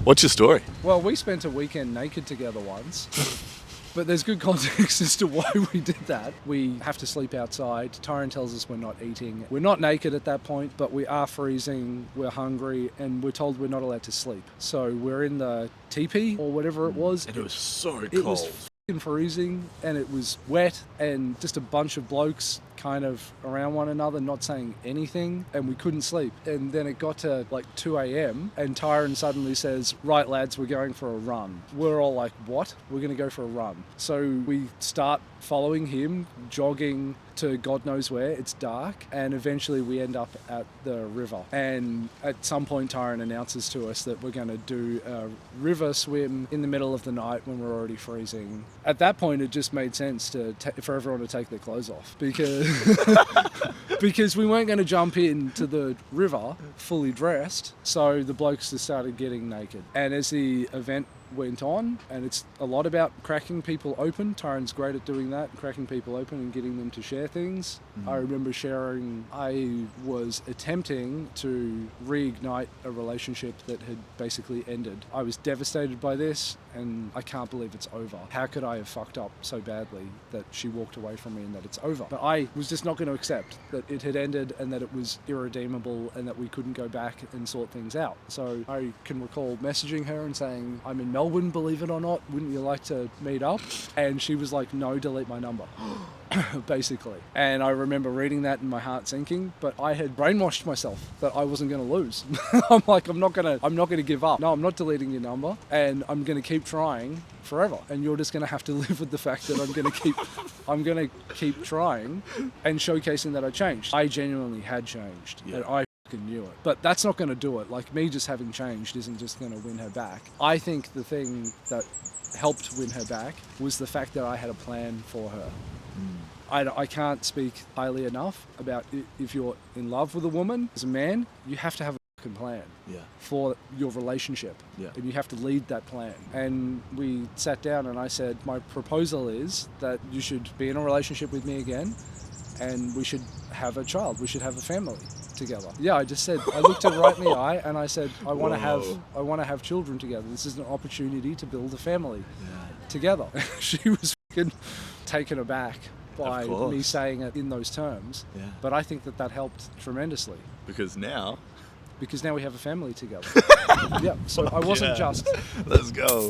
What's your story? Well, we spent a weekend naked together once. But there's good context as to why we did that. We have to sleep outside. Tyron tells us we're not eating. We're not naked at that point, but we are freezing, we're hungry, and we're told we're not allowed to sleep. So we're in the teepee or whatever it was. And it was so cold. It was f***ing freezing, and it was wet, and just a bunch of blokes kind of around one another not saying anything, and we couldn't sleep. And then it got to like 2 a.m. and Tyron suddenly says, right lads, we're going for a run. We're all like, what? We're going to go for a run. So we start following him, jogging to God knows where. It's dark, and eventually we end up at the river. And at some point Tyron announces to us that we're going to do a river swim in the middle of the night when we're already freezing. At that point it just made sense for everyone to take their clothes off, because we weren't going to jump into the river fully dressed. So the blokes just started getting naked. And as the event went on, and it's a lot about cracking people open. Tyron's great at doing that, cracking people open and getting them to share things. I remember I was attempting to reignite a relationship that had basically ended. I was devastated by this, and I can't believe it's over. How could I have fucked up so badly that she walked away from me and that it's over? But I was just not going to accept that it had ended and that it was irredeemable and that we couldn't go back and sort things out. So I can recall messaging her and saying, I'm in Melbourne, believe it or not, wouldn't you like to meet up? And she was like, no, delete my number. Basically. And I remember reading that and my heart sinking, but I had brainwashed myself that I wasn't going to lose. I'm like, I'm not going to give up. No, I'm not deleting your number, and I'm going to keep trying forever. And you're just going to have to live with the fact that I'm going to keep trying and showcasing that I changed. I genuinely had changed, and I knew it. But that's not going to do it. Like, me just having changed isn't just going to win her back. I think the thing that helped win her back was the fact that I had a plan for her. I can't speak highly enough about if you're in love with a woman, as a man, you have to have a fucking plan for your relationship. And you have to lead that plan. And we sat down and I said, my proposal is that you should be in a relationship with me again, and we should have a child. We should have a family together. Yeah, I just said, I looked her right in the eye and I said, I want to have children together. This is an opportunity to build a family together. She was fucking taken aback by me saying it in those terms. But I think that helped tremendously. Because now we have a family together. So I wasn't just... Let's go.